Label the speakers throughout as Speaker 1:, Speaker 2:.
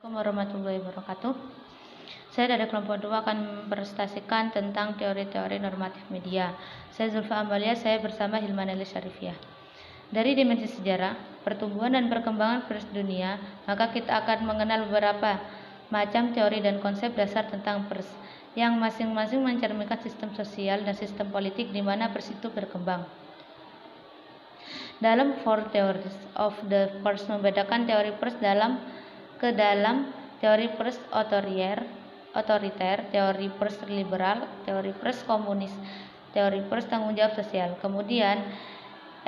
Speaker 1: Assalamualaikum warahmatullahi wabarakatuh. Saya dari kelompok 2 akan mempresentasikan tentang teori-teori normatif media. Saya Zulfa Amalia, saya bersama Hilman Elis Syarifiah. Dari dimensi sejarah, pertumbuhan dan perkembangan pers dunia, maka kita akan mengenal beberapa macam teori dan konsep dasar tentang pers, yang masing-masing mencerminkan sistem sosial dan sistem politik di mana pers itu berkembang. Dalam Four Theories of the Pers membedakan teori pers ke dalam teori pers otoriter, teori pers liberal, teori pers komunis, teori pers tanggung jawab sosial. Kemudian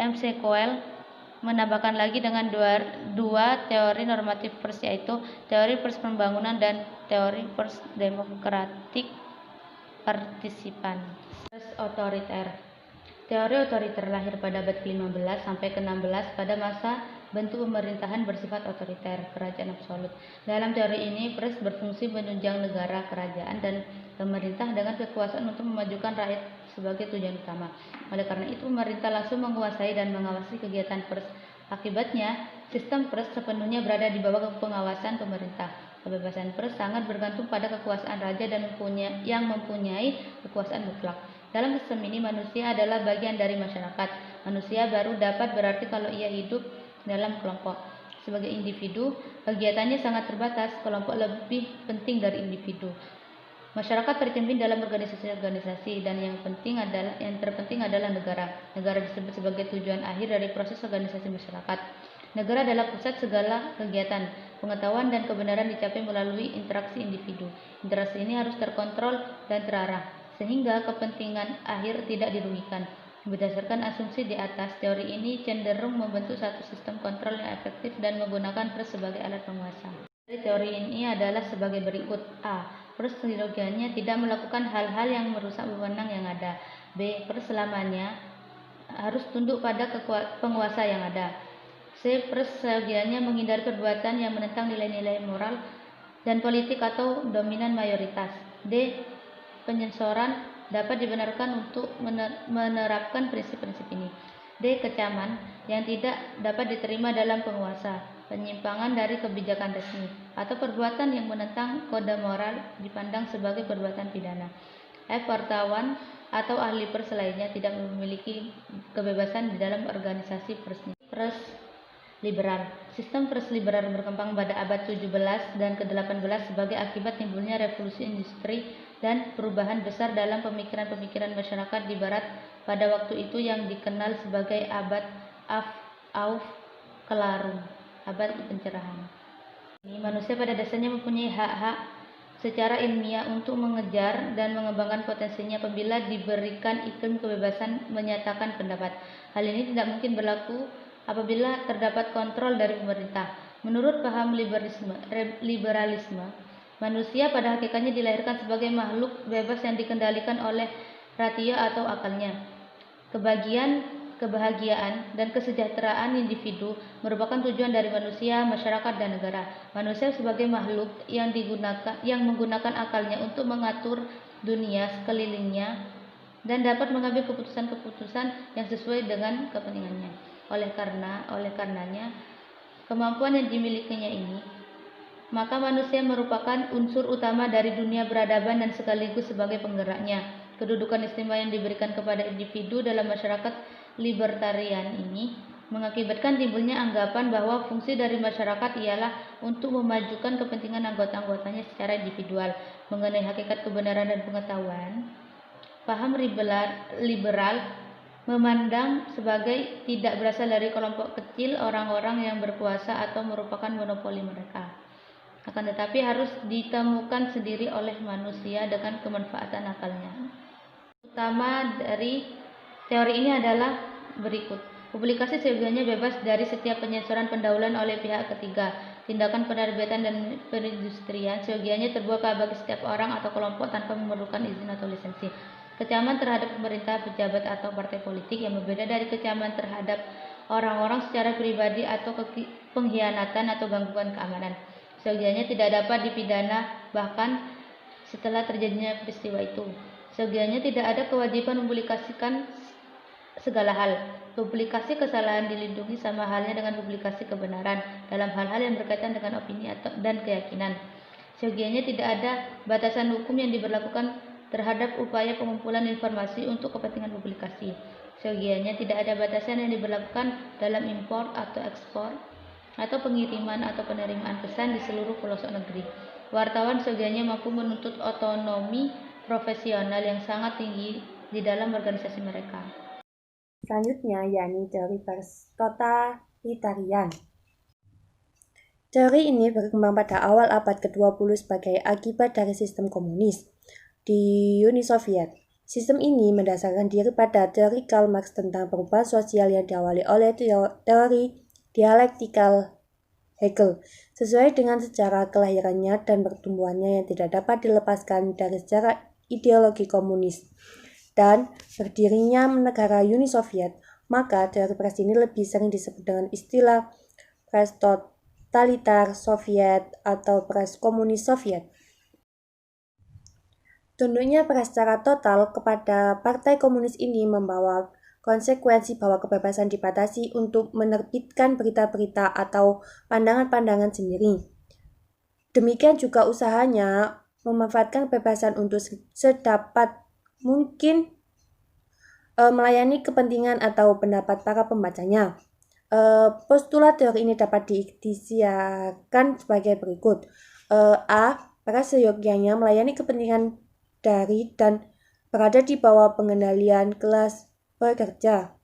Speaker 1: MC Coel menambahkan lagi dengan dua teori normatif pers, yaitu teori pers pembangunan dan teori pers demokratik partisipan. Pers otoriter. Teori otoriter lahir pada abad ke-15 sampai ke-16 pada masa bentuk pemerintahan bersifat otoriter, kerajaan absolut. Dalam teori ini, pers berfungsi menunjang negara, kerajaan, dan pemerintah dengan kekuasaan untuk memajukan rakyat sebagai tujuan utama. Oleh karena itu, pemerintah langsung menguasai dan mengawasi kegiatan pers. Akibatnya, sistem pers sepenuhnya berada di bawah pengawasan pemerintah. Kebebasan pers sangat bergantung pada kekuasaan raja dan yang mempunyai kekuasaan mutlak. Dalam sistem ini, manusia adalah bagian dari masyarakat. Manusia baru dapat berarti kalau ia hidup dalam kelompok. Sebagai individu, kegiatannya sangat terbatas. Kelompok lebih penting dari individu. Masyarakat tercermin dalam organisasi-organisasi, dan yang terpenting adalah negara. Negara disebut sebagai tujuan akhir dari proses organisasi masyarakat. Negara adalah pusat segala kegiatan. Pengetahuan dan kebenaran dicapai melalui interaksi individu. Interaksi ini harus terkontrol dan terarah, sehingga kepentingan akhir tidak dirugikan. Berdasarkan asumsi di atas, teori ini cenderung membentuk satu sistem kontrol yang efektif dan menggunakan pers sebagai alat penguasa. Dari teori ini adalah sebagai berikut. A. Pers seyogianya tidak melakukan hal-hal yang merusak wewenang yang ada. B. Pers selamanya harus tunduk pada penguasa yang ada. C. Pers seyogianya menghindari perbuatan yang menentang nilai-nilai moral dan politik atau dominan mayoritas. D. Penyensoran dapat dibenarkan untuk menerapkan prinsip-prinsip ini. D. Kecaman yang tidak dapat diterima dalam penguasa, penyimpangan dari kebijakan resmi, atau perbuatan yang menentang kode moral dipandang sebagai perbuatan pidana. F. Wartawan atau ahli pers lainnya tidak memiliki kebebasan di dalam organisasi persnya. Pers liberal. Sistem pers liberal berkembang pada abad 17 dan ke-18 sebagai akibat timbulnya revolusi industri dan perubahan besar dalam pemikiran-pemikiran masyarakat di barat pada waktu itu yang dikenal sebagai abad Aufklärung, abad pencerahan. Ini manusia pada dasarnya mempunyai hak-hak secara ilmiah untuk mengejar dan mengembangkan potensinya apabila diberikan iklim kebebasan menyatakan pendapat. Hal ini tidak mungkin berlaku apabila terdapat kontrol dari pemerintah. Menurut paham liberalisme, manusia pada hakikatnya dilahirkan sebagai makhluk bebas yang dikendalikan oleh ratio atau akalnya. Kebahagiaan dan kesejahteraan individu merupakan tujuan dari manusia, masyarakat, dan negara. Manusia sebagai makhluk yang menggunakan akalnya untuk mengatur dunia sekelilingnya dan dapat mengambil keputusan-keputusan yang sesuai dengan kepentingannya. Oleh karenanya, kemampuan yang dimilikinya ini, maka manusia merupakan unsur utama dari dunia peradaban dan sekaligus sebagai penggeraknya. Kedudukan istimewa yang diberikan kepada individu dalam masyarakat libertarian ini mengakibatkan timbulnya anggapan bahwa fungsi dari masyarakat ialah untuk memajukan kepentingan anggota-anggotanya secara individual. Mengenai hakikat kebenaran dan pengetahuan, paham liberal memandang sebagai tidak berasal dari kelompok kecil orang-orang yang berkuasa atau merupakan monopoli mereka, akan tetapi harus ditemukan sendiri oleh manusia dengan kemanfaatan akalnya. Utama dari teori ini adalah berikut. Publikasi seyogianya bebas dari setiap penyensoran pendahuluan oleh pihak ketiga. Tindakan penerbitan dan perindustrian seyogianya terbuka bagi setiap orang atau kelompok tanpa memerlukan izin atau lisensi. Kecaman terhadap pemerintah, pejabat, atau partai politik yang berbeda dari kecaman terhadap orang-orang secara pribadi atau pengkhianatan atau gangguan keamanan seyogianya tidak dapat dipidana bahkan setelah terjadinya peristiwa itu. Seyogianya tidak ada kewajiban mempublikasikan segala hal. Publikasi kesalahan dilindungi sama halnya dengan publikasi kebenaran dalam hal-hal yang berkaitan dengan opini dan keyakinan. Seyogianya tidak ada batasan hukum yang diberlakukan terhadap upaya pengumpulan informasi untuk kepentingan publikasi. Seyogianya tidak ada batasan yang diberlakukan dalam impor atau ekspor atau pengiriman atau penerimaan pesan di seluruh pelosok negeri. Wartawan seyogianya mampu menuntut otonomi profesional yang sangat tinggi di dalam organisasi mereka.
Speaker 2: Selanjutnya yakni teori totalitarian. Teori ini berkembang pada awal abad ke-20 sebagai akibat dari sistem komunis di Uni Soviet. Sistem ini mendasarkan diri pada teori Karl Marx tentang perubahan sosial yang diawali oleh teori dialektikal Hegel, sesuai dengan sejarah kelahirannya dan pertumbuhannya yang tidak dapat dilepaskan dari sejarah ideologi komunis dan berdirinya negara Uni Soviet. Maka teori pres ini lebih sering disebut dengan istilah pres totalitar Soviet atau pres komunis Soviet. Tunduknya pres secara total kepada Partai Komunis ini membawa konsekuensi bahwa kebebasan dibatasi untuk menerbitkan berita-berita atau pandangan-pandangan sendiri. Demikian juga usahanya memanfaatkan kebebasan untuk sedapat mungkin melayani kepentingan atau pendapat para pembacanya. Postulat teori ini dapat diisiakan sebagai berikut. A. Para seyogianya melayani kepentingan dari dan berada di bawah pengendalian kelas pekerja.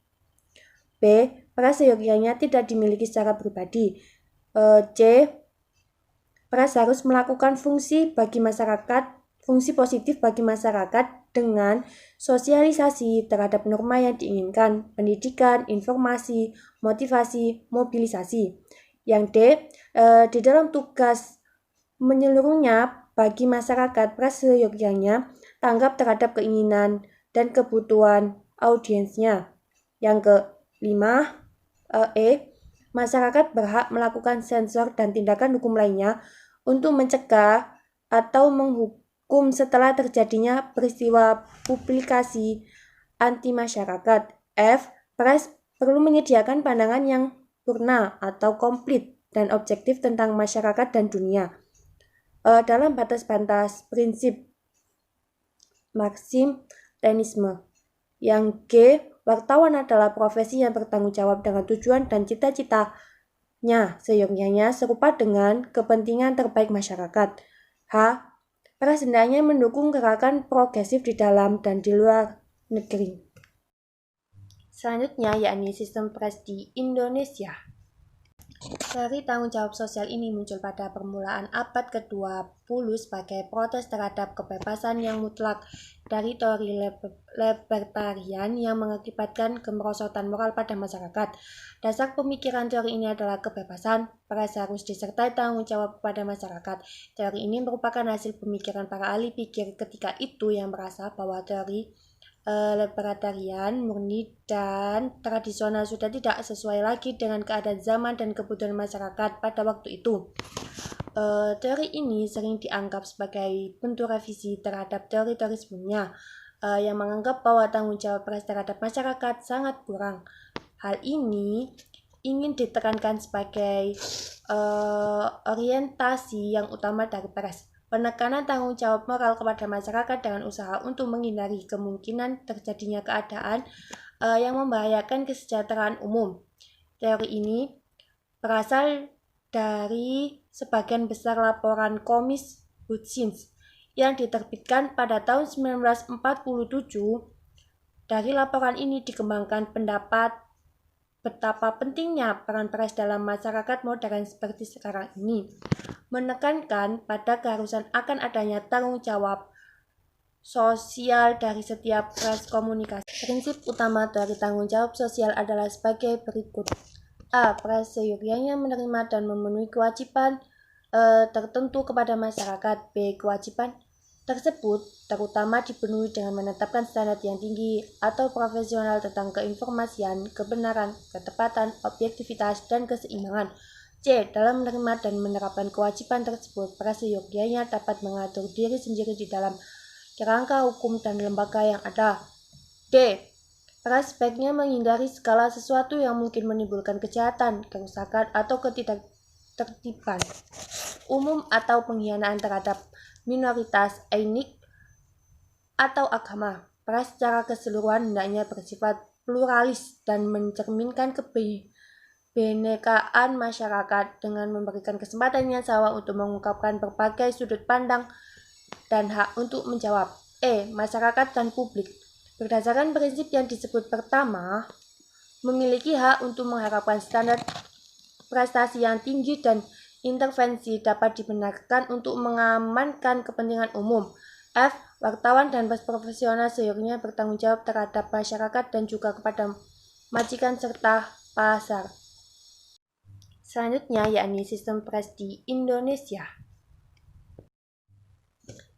Speaker 2: B. Para seyogianya tidak dimiliki secara pribadi. C. Pers harus melakukan fungsi positif bagi masyarakat dengan sosialisasi terhadap norma yang diinginkan, pendidikan, informasi, motivasi, mobilisasi. Yang D. Di dalam tugas menyeluruhnya bagi masyarakat, pers seyogianya tanggap terhadap keinginan dan kebutuhan audiensnya. Yang kelima, masyarakat berhak melakukan sensor dan tindakan hukum lainnya untuk mencegah atau menghukum setelah terjadinya peristiwa publikasi anti masyarakat. F. Pers perlu menyediakan pandangan yang purna atau komplit dan objektif tentang masyarakat dan dunia dalam batas-batas prinsip Marxisme-Leninisme. Yang G. Wartawan adalah profesi yang bertanggung jawab dengan tujuan dan cita-citanya seyogianya serupa dengan kepentingan terbaik masyarakat. H. Pers hendaknya mendukung gerakan progresif di dalam dan di luar negeri. Selanjutnya yakni sistem pers di Indonesia. Teori tanggung jawab sosial ini muncul pada permulaan abad ke-20 sebagai protes terhadap kebebasan yang mutlak dari teori libertarian yang mengakibatkan kemerosotan moral pada masyarakat. Dasar pemikiran teori ini adalah kebebasan pers harus disertai tanggung jawab kepada masyarakat. Teori ini merupakan hasil pemikiran para ahli pikir ketika itu yang merasa bahwa teori libertarian murni dan tradisional sudah tidak sesuai lagi dengan keadaan zaman dan kebutuhan masyarakat pada waktu itu. Teori ini sering dianggap sebagai bentuk revisi terhadap teori-teori sebelumnya yang menganggap bahwa tanggung jawab pers terhadap masyarakat sangat kurang. Hal ini ingin ditekankan sebagai orientasi yang utama dari pers. Penekanan tanggung jawab moral kepada masyarakat dengan usaha untuk menghindari kemungkinan terjadinya keadaan yang membahayakan kesejahteraan umum. Teori ini berasal dari sebagian besar laporan Komis Hutchins yang diterbitkan pada tahun 1947. Dari laporan ini dikembangkan pendapat betapa pentingnya peran pers dalam masyarakat modern seperti sekarang ini, menekankan pada keharusan akan adanya tanggung jawab sosial dari setiap pers komunikasi. Prinsip utama dari tanggung jawab sosial adalah sebagai berikut. A. Pers seyogianya menerima dan memenuhi kewajiban tertentu kepada masyarakat. B. Kewajiban tersebut terutama dipenuhi dengan menetapkan standar yang tinggi atau profesional tentang keinformasian, kebenaran, ketepatan, objektivitas, dan keseimbangan. C. Dalam menerima dan menerapkan kewajiban tersebut, pers seyogianya dapat mengatur diri sendiri di dalam kerangka hukum dan lembaga yang ada. D. Pers sebaiknya menghindari segala sesuatu yang mungkin menimbulkan kejahatan, kerusakan, atau ketidaktertiban umum atau pengkhianatan terhadap minoritas etnik atau agama. Pers secara keseluruhan hendaknya bersifat pluralis dan mencerminkan kebinekaan masyarakat dengan memberikan kesempatan yang sama untuk mengungkapkan berbagai sudut pandang dan hak untuk menjawab. Masyarakat dan publik. Berdasarkan prinsip yang disebut pertama, memiliki hak untuk mengharapkan standar prestasi yang tinggi dan intervensi dapat dibenarkan untuk mengamankan kepentingan umum. Wartawan dan pers profesional seyogyanya bertanggung jawab terhadap masyarakat dan juga kepada majikan serta pasar. Selanjutnya yakni sistem pers di Indonesia.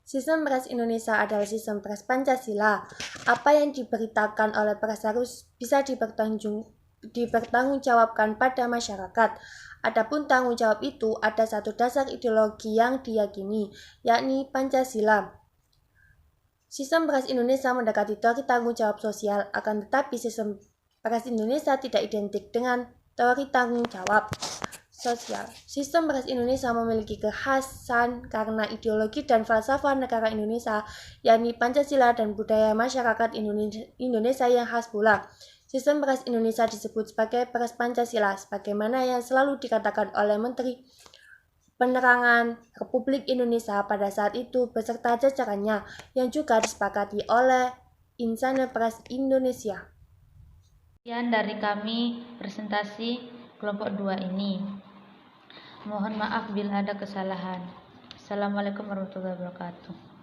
Speaker 2: Sistem pers Indonesia adalah sistem pers Pancasila. Apa yang diberitakan oleh pers harus bisa dipertanggungjawabkan pada masyarakat. Adapun tanggung jawab itu ada satu dasar ideologi yang diyakini, yakni Pancasila. Sistem pers Indonesia mendekati teori tanggung jawab sosial, akan tetapi sistem pers Indonesia tidak identik dengan teori tanggung jawab sosial. Sistem pers Indonesia memiliki kekhasan karena ideologi dan falsafah negara Indonesia, yakni Pancasila dan budaya masyarakat Indonesia yang khas pula. Sistem pers Indonesia disebut sebagai pers Pancasila, sebagaimana yang selalu dikatakan oleh Menteri Penerangan Republik Indonesia pada saat itu beserta jajarannya, yang juga disepakati oleh Insan Pers Indonesia.
Speaker 1: Sekian dari kami presentasi kelompok 2 ini. Mohon maaf bila ada kesalahan. Assalamualaikum warahmatullahi wabarakatuh.